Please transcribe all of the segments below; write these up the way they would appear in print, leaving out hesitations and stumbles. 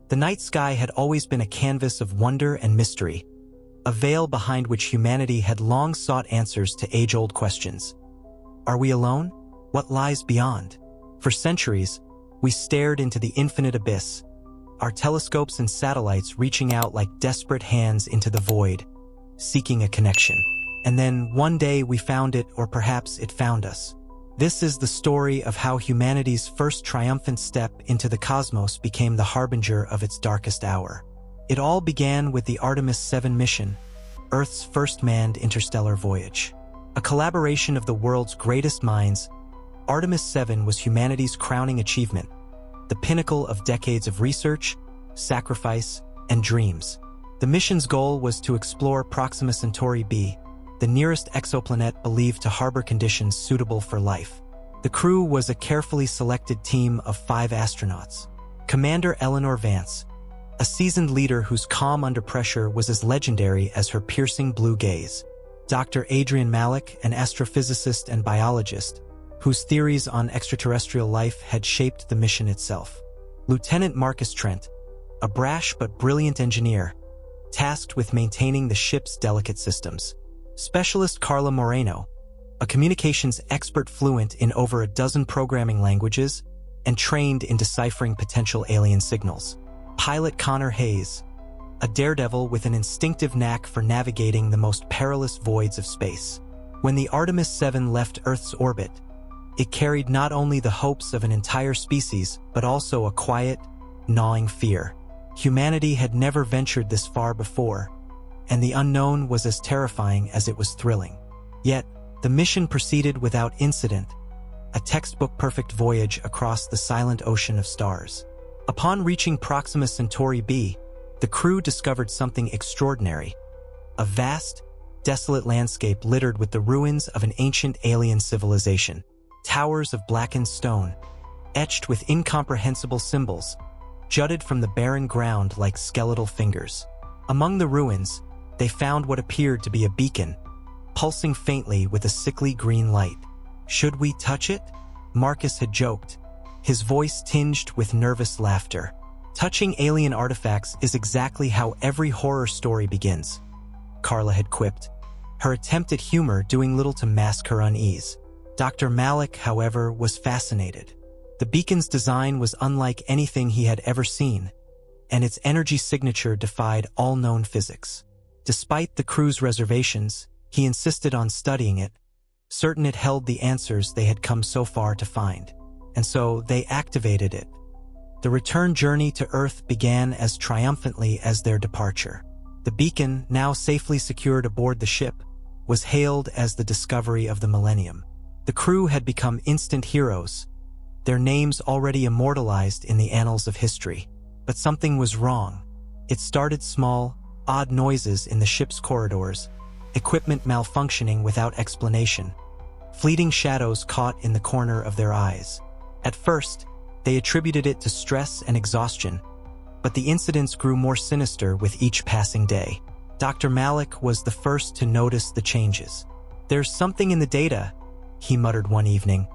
The night sky had always been a canvas of wonder and mystery, a veil behind which humanity had long sought answers to age-old questions. Are we alone? What lies beyond? For centuries, we stared into the infinite abyss, our telescopes and satellites reaching out like desperate hands into the void, seeking a connection. And then, one day, we found it, or perhaps it found us. This is the story of how humanity's first triumphant step into the cosmos became the harbinger of its darkest hour. It all began with the Artemis VII mission, Earth's first manned interstellar voyage. A collaboration of the world's greatest minds, Artemis VII was humanity's crowning achievement, the pinnacle of decades of research, sacrifice, and dreams. The mission's goal was to explore Proxima Centauri b, the nearest exoplanet believed to harbor conditions suitable for life. The crew was a carefully selected team of 5 astronauts. Commander Eleanor Vance, a seasoned leader whose calm under pressure was as legendary as her piercing blue gaze. Dr. Adrian Malik, an astrophysicist and biologist, whose theories on extraterrestrial life had shaped the mission itself. Lieutenant Marcus Trent, a brash but brilliant engineer, tasked with maintaining the ship's delicate systems. Specialist Carla Moreno, a communications expert fluent in over a dozen programming languages and trained in deciphering potential alien signals. Pilot Connor Hayes, a daredevil with an instinctive knack for navigating the most perilous voids of space. When the Artemis VII left Earth's orbit, it carried not only the hopes of an entire species, but also a quiet, gnawing fear. Humanity had never ventured this far before, and the unknown was as terrifying as it was thrilling. Yet, the mission proceeded without incident, a textbook-perfect voyage across the silent ocean of stars. Upon reaching Proxima Centauri b, the crew discovered something extraordinary: a vast, desolate landscape littered with the ruins of an ancient alien civilization. Towers of blackened stone, etched with incomprehensible symbols, jutted from the barren ground like skeletal fingers. Among the ruins, they found what appeared to be a beacon, pulsing faintly with a sickly green light. "Should we touch it?" Marcus had joked, his voice tinged with nervous laughter. "Touching alien artifacts is exactly how every horror story begins," Carla had quipped, her attempt at humor doing little to mask her unease. Dr. Malik, however, was fascinated. The beacon's design was unlike anything he had ever seen, and its energy signature defied all known physics. Despite the crew's reservations, he insisted on studying it, certain it held the answers they had come so far to find. And so they activated it. The return journey to Earth began as triumphantly as their departure. The beacon, now safely secured aboard the ship, was hailed as the discovery of the millennium. The crew had become instant heroes, their names already immortalized in the annals of history. But something was wrong. It started small, odd noises in the ship's corridors, equipment malfunctioning without explanation, fleeting shadows caught in the corner of their eyes. At first, they attributed it to stress and exhaustion, but the incidents grew more sinister with each passing day. Dr. Malik was the first to notice the changes. "There's something in the data," he muttered one evening,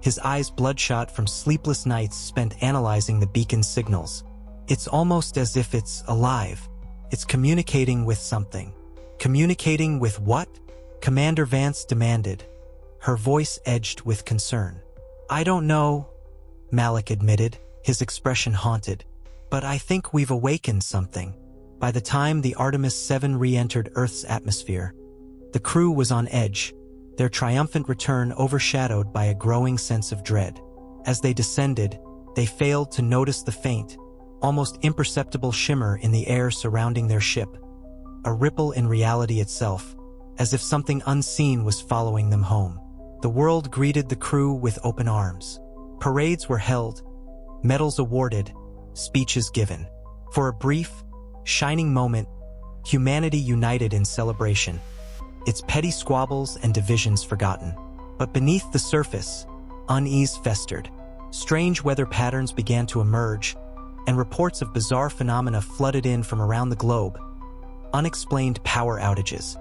his eyes bloodshot from sleepless nights spent analyzing the beacon's signals. "It's almost as if it's alive. It's communicating with something." "Communicating with what?" Commander Vance demanded, her voice edged with concern. "I don't know," Malik admitted, his expression haunted. "But I think we've awakened something." By the time the Artemis VII re-entered Earth's atmosphere, the crew was on edge, their triumphant return overshadowed by a growing sense of dread. As they descended, they failed to notice the faint, almost imperceptible shimmer in the air surrounding their ship, a ripple in reality itself, as if something unseen was following them home. The world greeted the crew with open arms. Parades were held, medals awarded, speeches given. For a brief, shining moment, humanity united in celebration, its petty squabbles and divisions forgotten. But beneath the surface, unease festered. Strange weather patterns began to emerge, and reports of bizarre phenomena flooded in from around the globe. Unexplained power outages,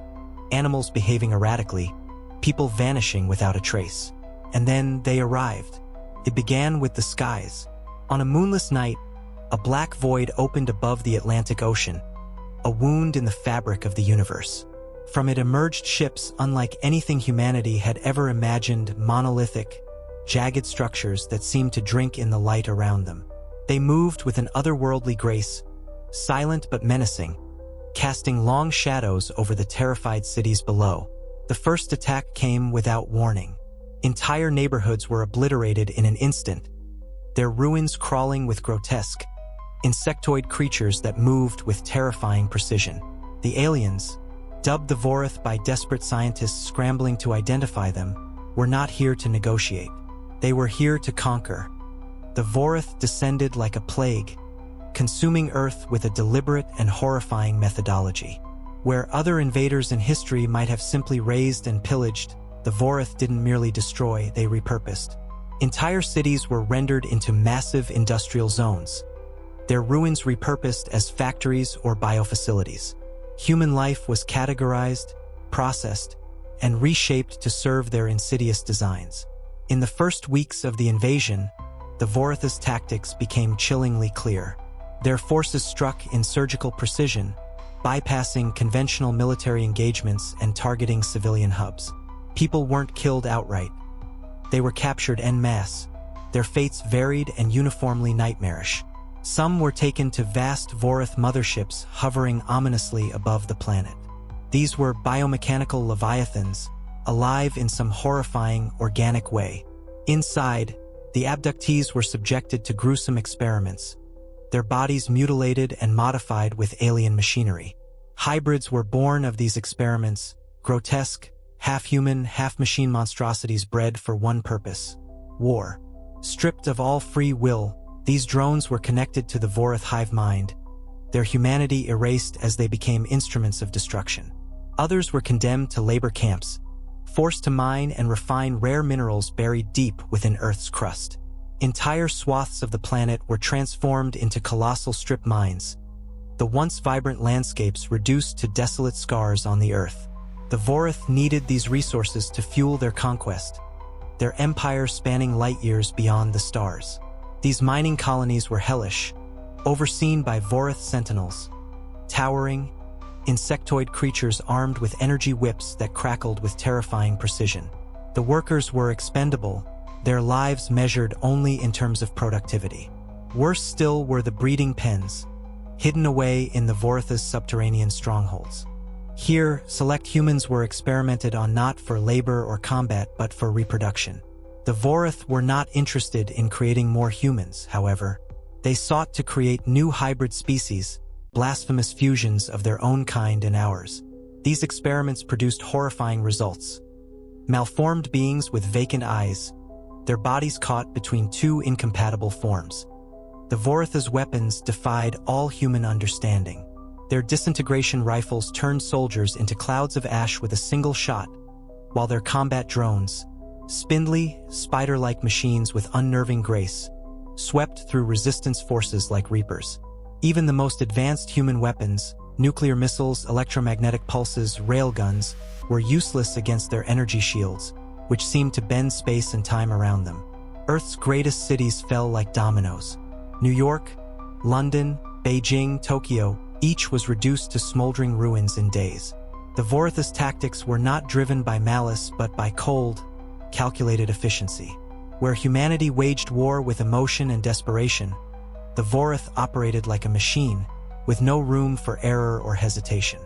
animals behaving erratically, people vanishing without a trace. And then they arrived. It began with the skies. On a moonless night, a black void opened above the Atlantic Ocean, a wound in the fabric of the universe. From it emerged ships unlike anything humanity had ever imagined, monolithic, jagged structures that seemed to drink in the light around them. They moved with an otherworldly grace, silent but menacing, casting long shadows over the terrified cities below. The first attack came without warning. Entire neighborhoods were obliterated in an instant, their ruins crawling with grotesque, insectoid creatures that moved with terrifying precision. The aliens, dubbed the Vorith by desperate scientists scrambling to identify them, were not here to negotiate. They were here to conquer. The Vorith descended like a plague, consuming Earth with a deliberate and horrifying methodology. Where other invaders in history might have simply razed and pillaged, the Vorith didn't merely destroy, they repurposed. Entire cities were rendered into massive industrial zones, their ruins repurposed as factories or biofacilities. Human life was categorized, processed, and reshaped to serve their insidious designs. In the first weeks of the invasion, the Vorith's tactics became chillingly clear. Their forces struck in surgical precision, bypassing conventional military engagements and targeting civilian hubs. People weren't killed outright. They were captured en masse, their fates varied and uniformly nightmarish. Some were taken to vast Vorith motherships hovering ominously above the planet. These were biomechanical leviathans, alive in some horrifying, organic way. Inside, the abductees were subjected to gruesome experiments, their bodies mutilated and modified with alien machinery. Hybrids were born of these experiments, grotesque, half-human, half-machine monstrosities bred for one purpose: war. Stripped of all free will, these drones were connected to the Vorith hive mind, their humanity erased as they became instruments of destruction. Others were condemned to labor camps, forced to mine and refine rare minerals buried deep within Earth's crust. Entire swaths of the planet were transformed into colossal strip mines, the once vibrant landscapes reduced to desolate scars on the Earth. The Vorith needed these resources to fuel their conquest, their empire spanning light years beyond the stars. These mining colonies were hellish, overseen by Vorith sentinels, towering, insectoid creatures armed with energy whips that crackled with terrifying precision. The workers were expendable, their lives measured only in terms of productivity. Worse still were the breeding pens, hidden away in the Vorith's subterranean strongholds. Here, select humans were experimented on not for labor or combat but for reproduction. The Vorith were not interested in creating more humans, however. They sought to create new hybrid species, blasphemous fusions of their own kind and ours. These experiments produced horrifying results. Malformed beings with vacant eyes, their bodies caught between two incompatible forms. The Vorith's weapons defied all human understanding. Their disintegration rifles turned soldiers into clouds of ash with a single shot, while their combat drones, spindly, spider-like machines with unnerving grace, swept through resistance forces like reapers. Even the most advanced human weapons, nuclear missiles, electromagnetic pulses, railguns, were useless against their energy shields, which seemed to bend space and time around them. Earth's greatest cities fell like dominoes. New York, London, Beijing, Tokyo, each was reduced to smoldering ruins in days. The Vorith's tactics were not driven by malice but by cold, calculated efficiency. Where humanity waged war with emotion and desperation, the Vorith operated like a machine, with no room for error or hesitation.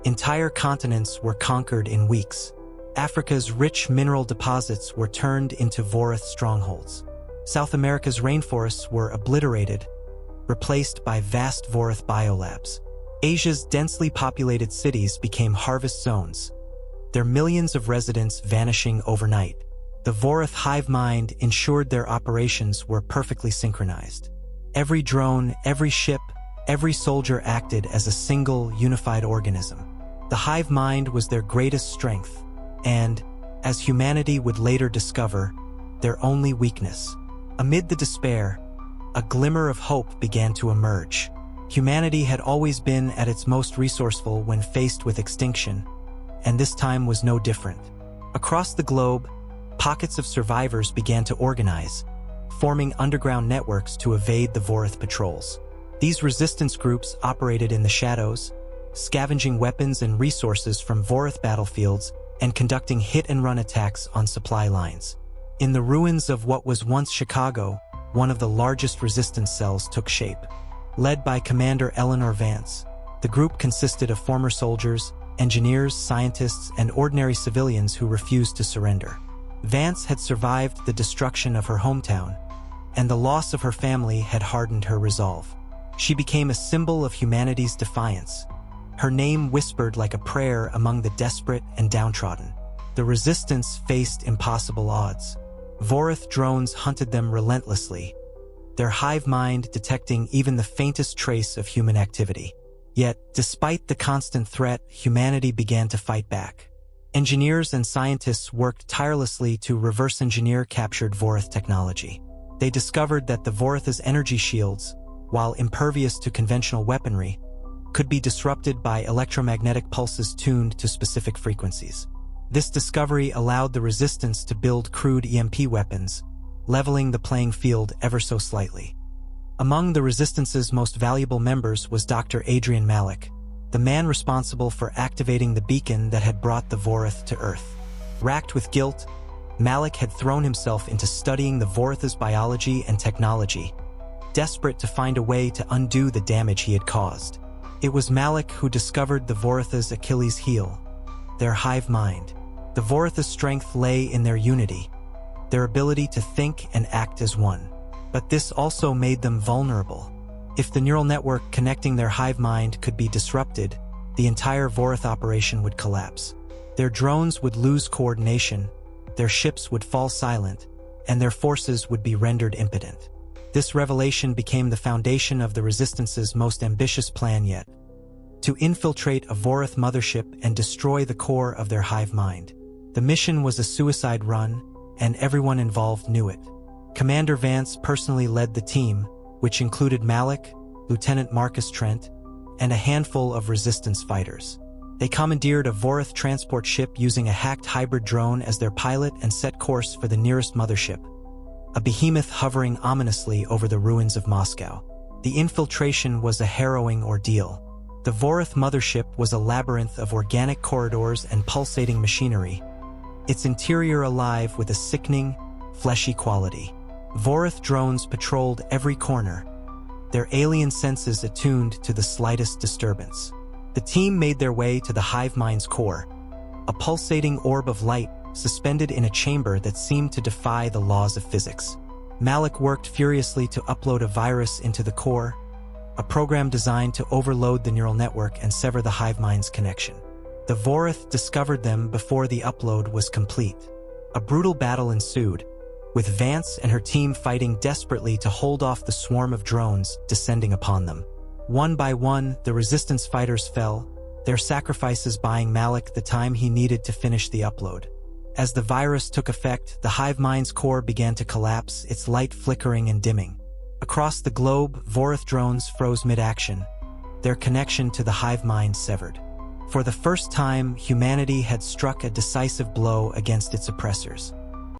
Entire continents were conquered in weeks. Africa's rich mineral deposits were turned into Vorith strongholds. South America's rainforests were obliterated, replaced by vast Vorith biolabs. Asia's densely populated cities became harvest zones, their millions of residents vanishing overnight. The Vorith hive mind ensured their operations were perfectly synchronized. Every drone, every ship, every soldier acted as a single, unified organism. The hive mind was their greatest strength, and, as humanity would later discover, their only weakness. Amid the despair, a glimmer of hope began to emerge. Humanity had always been at its most resourceful when faced with extinction, and this time was no different. Across the globe, pockets of survivors began to organize, forming underground networks to evade the Vorith patrols. These resistance groups operated in the shadows, scavenging weapons and resources from Vorath battlefields and conducting hit-and-run attacks on supply lines. In the ruins of what was once Chicago, one of the largest resistance cells took shape. Led by Commander Eleanor Vance, the group consisted of former soldiers, engineers, scientists, and ordinary civilians who refused to surrender. Vance had survived the destruction of her hometown, and the loss of her family had hardened her resolve. She became a symbol of humanity's defiance, her name whispered like a prayer among the desperate and downtrodden. The resistance faced impossible odds. Vorath drones hunted them relentlessly, their hive mind detecting even the faintest trace of human activity. Yet, despite the constant threat, humanity began to fight back. Engineers and scientists worked tirelessly to reverse engineer captured Vorath technology. They discovered that the Vorath's energy shields, while impervious to conventional weaponry, could be disrupted by electromagnetic pulses tuned to specific frequencies. This discovery allowed the resistance to build crude EMP weapons, leveling the playing field ever so slightly. Among the Resistance's most valuable members was Dr. Adrian Malik, the man responsible for activating the beacon that had brought the Vorath to Earth. Racked with guilt, Malik had thrown himself into studying the Vorath's biology and technology, desperate to find a way to undo the damage he had caused. It was Malik who discovered the Vorath's Achilles heel, their hive mind. The Vorath's strength lay in their unity, their ability to think and act as one. But this also made them vulnerable. If the neural network connecting their hive mind could be disrupted, the entire Vorath operation would collapse. Their drones would lose coordination, their ships would fall silent, and their forces would be rendered impotent. This revelation became the foundation of the Resistance's most ambitious plan yet: to infiltrate a Vorath mothership and destroy the core of their hive mind. The mission was a suicide run, and everyone involved knew it. Commander Vance personally led the team, which included Malik, Lieutenant Marcus Trent, and a handful of resistance fighters. They commandeered a Vorath transport ship using a hacked hybrid drone as their pilot and set course for the nearest mothership, a behemoth hovering ominously over the ruins of Moscow. The infiltration was a harrowing ordeal. The Vorath mothership was a labyrinth of organic corridors and pulsating machinery, its interior alive with a sickening, fleshy quality. Vorath drones patrolled every corner, their alien senses attuned to the slightest disturbance. The team made their way to the hive mind's core, a pulsating orb of light suspended in a chamber that seemed to defy the laws of physics. Malik worked furiously to upload a virus into the core, a program designed to overload the neural network and sever the hive mind's connection. The Vorath discovered them before the upload was complete. A brutal battle ensued, with Vance and her team fighting desperately to hold off the swarm of drones descending upon them. One by one, the resistance fighters fell, their sacrifices buying Malik the time he needed to finish the upload. As the virus took effect, the hive mind's core began to collapse, its light flickering and dimming. Across the globe, Vorath drones froze mid-action, their connection to the hive mind severed. For the first time, humanity had struck a decisive blow against its oppressors.